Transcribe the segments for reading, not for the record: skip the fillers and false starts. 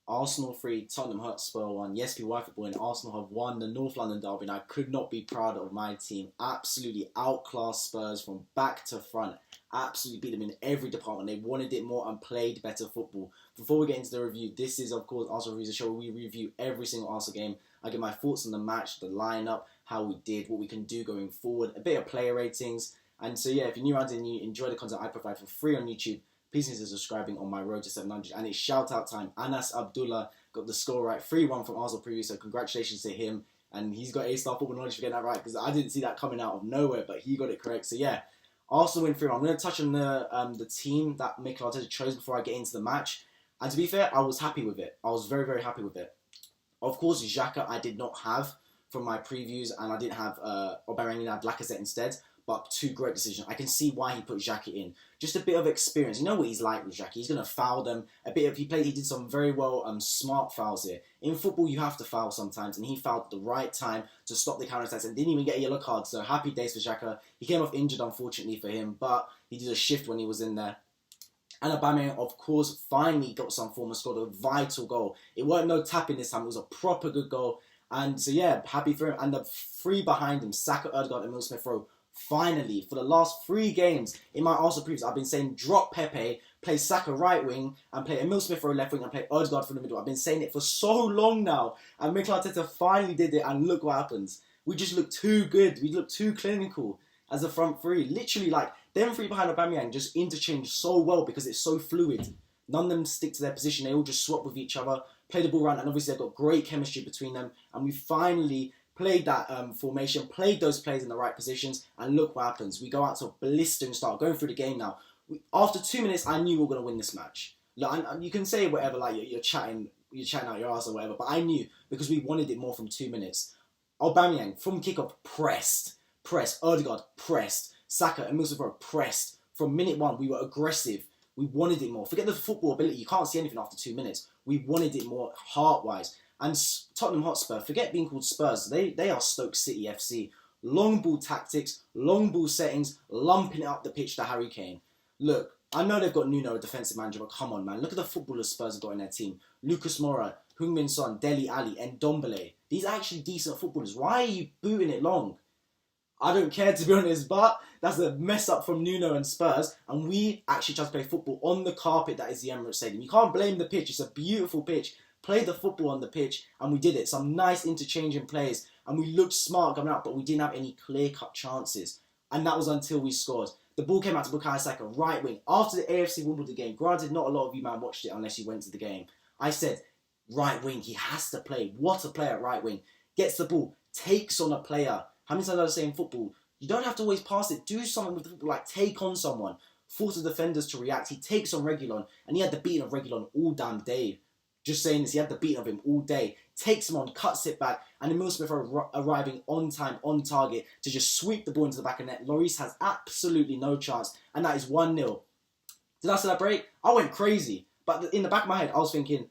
Arsenal 3, Tottenham Hotspur 1. Yes, we were football and Arsenal have won the North London derby, and I could not be prouder of my team. Absolutely outclassed Spurs from back to front. Absolutely beat them in every department. They wanted it more and played better football. Before we get into the review, this is, of course, Arsenal Reviews, a show where we review every single Arsenal game. I give my thoughts on the match, the lineup, how we did, what we can do going forward, a bit of player ratings. And so, yeah, if you're new around and you enjoy the content I provide for free on YouTube, please consider subscribing on my road to 700. And it's shout out time. Anas Abdullah got the score right. 3-1 from Arsenal preview. So congratulations to him. And he's got A-star football knowledge for getting that right, because I didn't see that coming out of nowhere, but he got it correct. So yeah, Arsenal win 3-1. I'm going to touch on the team that Mikel Arteta chose before I get into the match. And to be fair, I was happy with it. I was very, very happy with it. Of course, Xhaka I did not have from my previews, and I didn't have Aubameyang, I had Lacazette instead. But two great decisions. I can see why he put Xhaka in. Just a bit of experience. You know what he's like with Xhaka. He's going to foul them. He did some very well smart fouls here. In football, you have to foul sometimes. And he fouled at the right time to stop the counter-attacks and didn't even get a yellow card. So happy days for Xhaka. He came off injured, unfortunately, for him. But he did a shift when he was in there. And Aubameyang, of course, finally got some form and scored a vital goal. It weren't no tapping this time. It was a proper good goal. And so, yeah, happy for him. And the three behind him, Saka, Ødegaard, and Emile Smith Rowe. Finally, for the last 3 games in my Arsenal previews, I've been saying drop Pepe, play Saka right wing, and play Emile Smith Rowe left wing, and play Ødegaard for the middle. I've been saying it for so long now, and Mikel Arteta finally did it, and look what happens. We just look too good. We look too clinical as a front three. Literally, like, them three behind Aubameyang just interchange so well because it's so fluid. None of them stick to their position. They all just swap with each other, play the ball around, and obviously they've got great chemistry between them, and we finally played that formation, played those players in the right positions, and look what happens. We go out to a blistering start, going through the game now. After 2 minutes, I knew we were going to win this match. Like, you can say whatever, like you're chatting out your ass or whatever, but I knew because we wanted it more from 2 minutes. Aubameyang, from kickoff, pressed. Ødegaard, pressed. Saka and Emile Smith Rowe, pressed. From minute 1, we were aggressive. We wanted it more. Forget the football ability. You can't see anything after 2 minutes. We wanted it more heart-wise. And Tottenham Hotspur, forget being called Spurs, they are Stoke City FC. Long ball tactics, long ball settings, lumping it up the pitch to Harry Kane. Look, I know they've got Nuno, a defensive manager, but come on, man. Look at the footballers Spurs have got in their team. Lucas Moura, Heung-Min Son, Dele Alli, and Ndombele. These are actually decent footballers. Why are you booting it long? I don't care, to be honest, but that's a mess up from Nuno and Spurs, and we actually tried to play football on the carpet that is the Emirates Stadium. You can't blame the pitch. It's a beautiful pitch. Played the football on the pitch, and we did it. Some nice interchanging plays, and we looked smart coming out, but we didn't have any clear-cut chances. And that was until we scored. The ball came out to Bukayo Saka, right wing. After the AFC Wimbledon game, granted, not a lot of you, man, watched it unless you went to the game. I said, right wing, he has to play. What a player at right wing. Gets the ball, takes on a player. How many times I say in football, you don't have to always pass it. Do something with the football, like take on someone. Force the defenders to react. He takes on Reguilon, and he had the beating of Reguilon all damn day. Just saying this, he had the beat of him all day. Takes him on, cuts it back, and Emile Smith arriving on time, on target, to just sweep the ball into the back of the net. Lloris has absolutely no chance, and that is 1-0. Did I celebrate? I went crazy. But in the back of my head, I was thinking,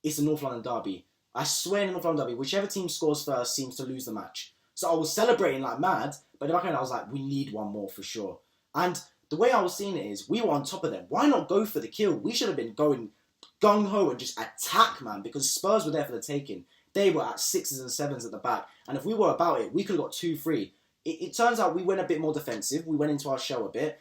it's a North London derby. I swear in the North London derby, whichever team scores first seems to lose the match. So I was celebrating like mad, but in the back of my head, I was like, we need one more for sure. And the way I was seeing it is, we were on top of them. Why not go for the kill? We should have been going gung-ho and just attack, man, because Spurs were there for the taking. They were at 6s and 7s at the back, and if we were about it, we could have got 2-3. It turns out we went a bit more defensive. We went into our shell a bit.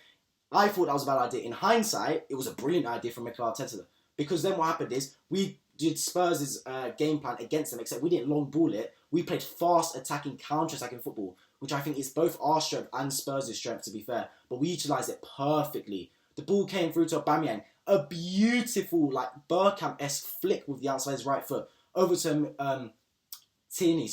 I thought that was a bad idea. In hindsight, it was a brilliant idea from Mikel Arteta, because then what happened is we did Spurs' game plan against them, except we didn't long ball it. We played fast attacking, counter-attacking football, which I think is both our strength and Spurs' strength, to be fair, but we utilised it perfectly. The ball came through to Aubameyang. A beautiful, like, Bergkamp-esque flick with the outside of his right foot over to Tierney,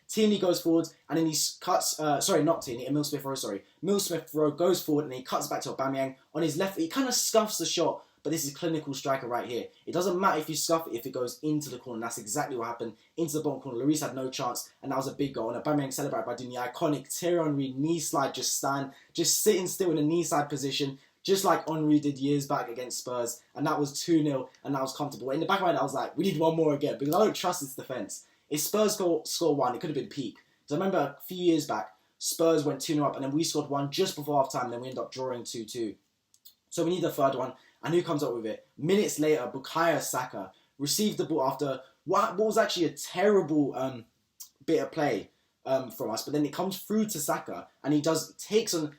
Tierney goes forward, and then he cuts, not Tierney, Emile Smith Rowe, Emile Smith Rowe goes forward, and he cuts back to Aubameyang. On his left, he kind of scuffs the shot, but this is clinical striker right here. It doesn't matter if you scuff it, if it goes into the corner. That's exactly what happened. Into the bottom corner. Lloris had no chance, and that was a big goal. And Aubameyang celebrated by doing the iconic Thierry Henry knee slide, just sitting still in a knee slide position, just like Henry did years back against Spurs, and that was 2-0, and that was comfortable. In the back of my head, I was like, we need one more again, because I don't trust this defence. If Spurs score one, it could have been peak. Because I remember a few years back, Spurs went 2-0 up, and then we scored one just before half-time, then we ended up drawing 2-2. So we need the third one, and who comes up with it? Minutes later, Bukayo Saka received the ball after what was actually a terrible bit of play from us, but then it comes through to Saka, and he takes on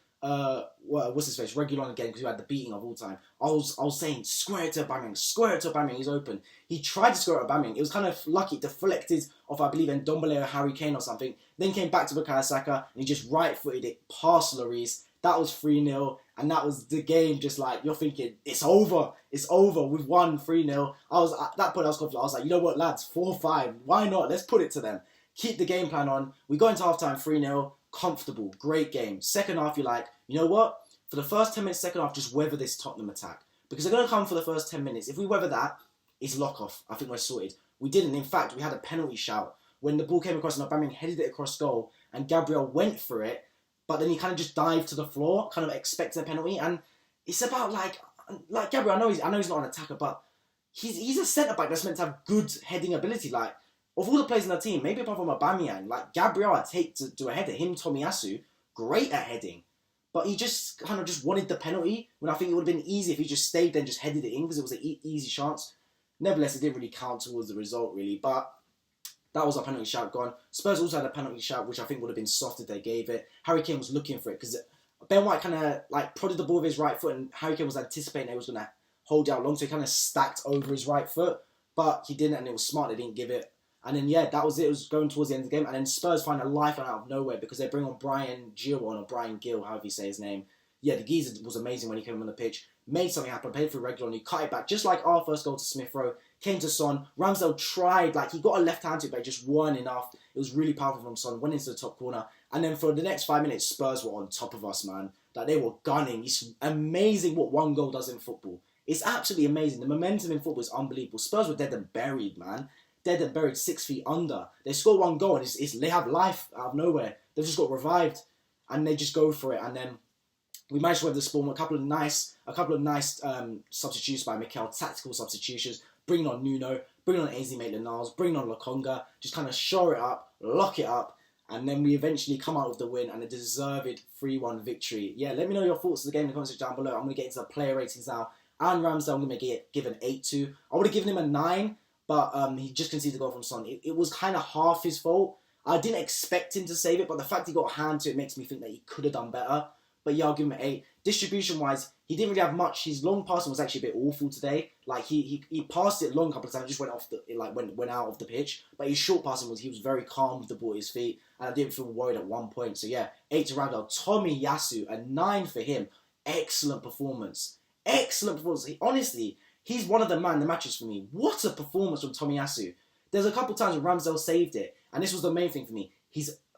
what's his face, Reguilon again, because he had the beating of all time. I was saying, square it to Aubameyang, he's open. He tried to square it to Aubameyang. It was kind of lucky, deflected off, I believe, Ndombele or Harry Kane or something. Then came back to Bukayo Saka, and he just right-footed it past Lloris. That was 3-0, and that was the game. Just like, you're thinking, it's over. We've won 3-0. At that point, I was confident. I was like, you know what, lads, 4-5. Why not? Let's put it to them. Keep the game plan on. We go into half-time 3-0. Comfortable. Great game. Second half, you're like, you know what? For the first 10 minutes, second half, just weather this Tottenham attack. Because they're going to come for the first 10 minutes. If we weather that, it's lock-off. I think we're sorted. We didn't. In fact, we had a penalty shout. When the ball came across and Aubameyang headed it across goal, and Gabriel went for it, but then he kind of just dived to the floor, kind of expecting a penalty. And it's about like Gabriel, I know he's not an attacker, but he's a centre-back that's meant to have good heading ability. Like, of all the players in the team, maybe apart from Aubameyang, like Gabriel, I'd take to do a header. Him, Tomiyasu, great at heading. But he just kind of just wanted the penalty, when I think it would have been easy if he just stayed there and just headed it in, because it was an easy chance. Nevertheless, it didn't really count towards the result, really. But that was a penalty shout gone. Spurs also had a penalty shout, which I think would have been soft if they gave it. Harry Kane was looking for it, because Ben White kind of like prodded the ball with his right foot, and Harry Kane was anticipating he was going to hold it out long, so he kind of stacked over his right foot. But he didn't, and it was smart they didn't give it. And then, yeah, that was it. It was going towards the end of the game. And then Spurs find a lifeline out of nowhere, because they bring on Brian Gill, or Brian Gill, however you say his name. Yeah, the geezer was amazing when he came on the pitch. Made something happen, played for Reguilon, he cut it back. Just like our first goal to Smith Rowe. Came to Son. Ramsdale tried, like, he got a left hand to it, but it just weren't enough. It was really powerful from Son. Went into the top corner. And then for the next 5 minutes, Spurs were on top of us, man. Like, they were gunning. It's amazing what one goal does in football. It's absolutely amazing. The momentum in football is unbelievable. Spurs were dead and buried, man. Dead and buried 6 feet under. They score one goal and they have life out of nowhere. They've just got revived, and they just go for it. And then we managed to weather the storm. A couple of nice substitutions by Mikel, tactical substitutions. Bringing on Nuno, bringing on AZ Maitland-Niles, bringing on Lokonga. Just kind of shore it up, lock it up, and then we eventually come out with the win and a deserved 3-1 victory. Yeah, let me know your thoughts of the game in the comments section down below. I'm going to get into the player ratings now. And Ramsdale, I'm going to give an 8-2. I would have given him a 9. But he just conceded the goal from Son. It was kind of half his fault. I didn't expect him to save it, but the fact he got a hand to it makes me think that he could have done better. But yeah, I'll give him an 8. Distribution-wise, he didn't really have much. His long passing was actually a bit awful today. Like, he passed it long a couple of times, just went out of the pitch. But his short passing he was very calm with the ball at his feet, and I didn't feel worried at one point. So yeah, 8 to Ramsdale. Tomiyasu, a 9 for him. Excellent performance. Honestly, he's one of the man of the matches for me. What a performance from Tomiyasu. There's a couple times when Ramsdale saved it, and this was the main thing for me.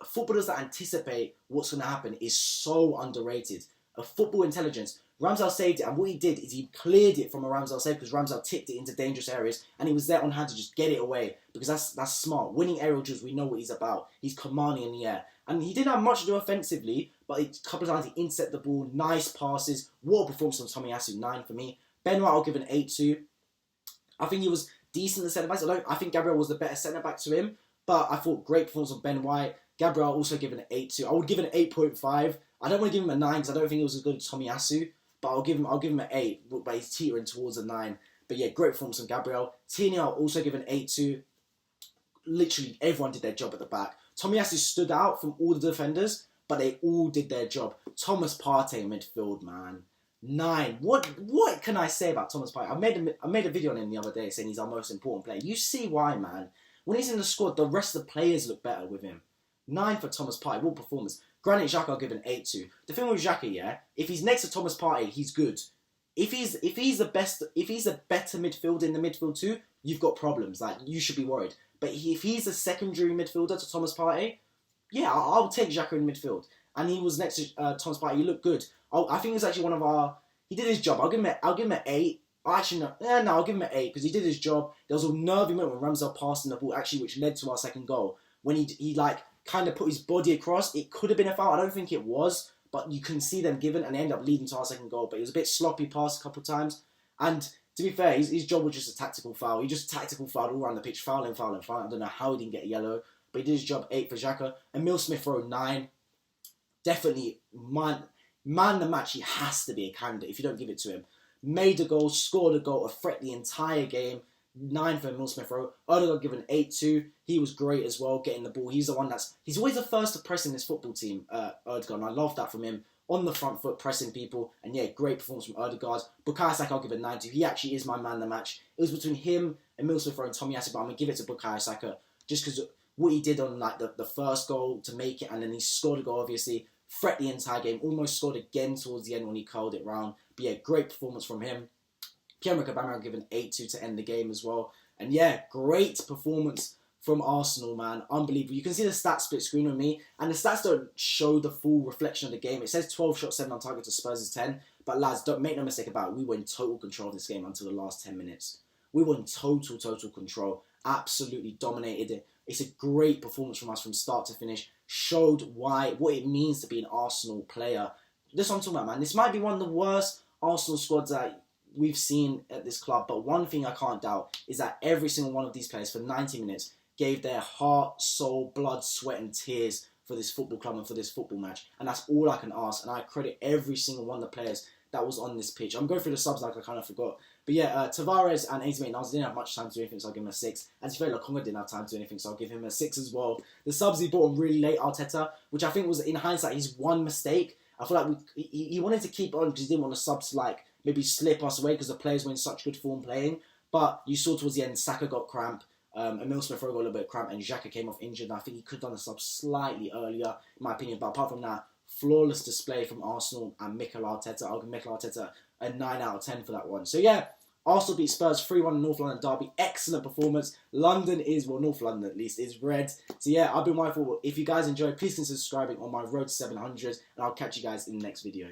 Footballers that anticipate what's going to happen is so underrated. A football intelligence. Ramsdale saved it, and what he did is he cleared it from a Ramsdale save, because Ramsdale tipped it into dangerous areas, and he was there on hand to just get it away, because that's smart. Winning aerial duels, we know what he's about. He's commanding in the air. And he didn't have much to do offensively, but a couple of times he intercepted the ball, nice passes. What a performance from Tomiyasu, 9 for me. Ben White, I'll give an 8-2. I think he was decent at centre-backs. I think Gabriel was the better centre-back to him, but I thought great performance of Ben White. Gabriel, I'll also give an 8-2. I would give it an 8.5. I don't want to give him a 9 because I don't think he was as good as Tomiyasu, but I'll give him an 8, but he's teetering towards a 9. But yeah, great performance from Gabriel. Tierney, I'll also give an 8-2. Literally, everyone did their job at the back. Tomiyasu stood out from all the defenders, but they all did their job. Thomas Partey midfield, man. 9. What can I say about Thomas Partey? I made a video on him the other day saying he's our most important player. You see why, man. When he's in the squad, the rest of the players look better with him. 9 for Thomas Partey. What performance. Granit Xhaka, I'll give an 8-2. The thing with Xhaka, yeah, if he's next to Thomas Partey, he's good. If he's a better midfielder in the midfield too, you've got problems. Like, you should be worried. But if he's a secondary midfielder to Thomas Partey, yeah, I'll take Xhaka in midfield. And he was next to Thomas Partey. He looked good. I think he was actually one of our. He did his job. I'll give him an 8. Actually, no. I'll give him an 8 because he did his job. There was a nervy moment when Ramsdale passed in the ball, actually, which led to our second goal. When he like kind of put his body across, it could have been a foul. I don't think it was, but you can see them given, and they end up leading to our second goal. But it was a bit sloppy pass a couple of times. And to be fair, his job was just a tactical foul. He just tactical fouled all around the pitch, fouling. I don't know how he didn't get a yellow, but he did his job. 8 for Xhaka. Emile Smith Rowe, 9. Definitely man the match. He has to be a candidate if you don't give it to him. Made a goal, scored a goal, a threat the entire game. 9 for Emile Smith Rowe. Odegaard given 8-2. He was great as well, getting the ball. He's the one he's always the first to press in this football team, Odegaard, and I love that from him. On the front foot, pressing people, and yeah, great performance from Odegaard. Bukayo Saka, I'll give it 9-2. He actually is my man of the match. It was between him, Emile Smith Rowe, and Tomiyasu, but I'm going to give it to Bukayo Saka, just because what he did on like the first goal to make it, and then he scored a goal, obviously, threat the entire game, almost scored again towards the end when he curled it round. But yeah, great performance from him. Pierre Emerick Aubameyang given 8-2 to end the game as well. And yeah, great performance from Arsenal, man. Unbelievable. You can see the stats split screen with me, and the stats don't show the full reflection of the game. It says 12 shots, 7 on target to Spurs' 10. But lads, don't make no mistake about it. We were in total control of this game until the last 10 minutes. We were in total control. Absolutely dominated it. It's a great performance from us from start to finish. Showed what it means to be an Arsenal player. This is what I'm talking about, man. This might be one of the worst Arsenal squads that we've seen at this club. But one thing I can't doubt is that every single one of these players for 90 minutes gave their heart, soul, blood, sweat and tears for this football club and for this football match. And that's all I can ask. And I credit every single one of the players that was on this pitch. I'm going through the subs like I kind of forgot. But yeah, Tavares and 88 Niles didn't have much time to do anything, so I'll give him a 6. And to be fair, Lokonga didn't have time to do anything, so I'll give him a 6 as well. The subs he brought on really late, Arteta, which I think was, in hindsight, his one mistake. I feel like he wanted to keep on because he didn't want the subs to like maybe slip us away because the players were in such good form playing. But you saw towards the end, Saka got cramp. Emile Smith Rowe got a little bit of cramp, and Xhaka came off injured. And I think he could have done the sub slightly earlier, in my opinion. But apart from that, flawless display from Arsenal and Mikel Arteta. I'll give Mikel Arteta a 9 out of 10 for that one. So yeah, Arsenal beat Spurs 3-1 in North London derby. Excellent performance. London is, well, North London at least, is red. So yeah, I've been mindful. If you guys enjoyed, please consider subscribing on my road to 700, and I'll catch you guys in the next video.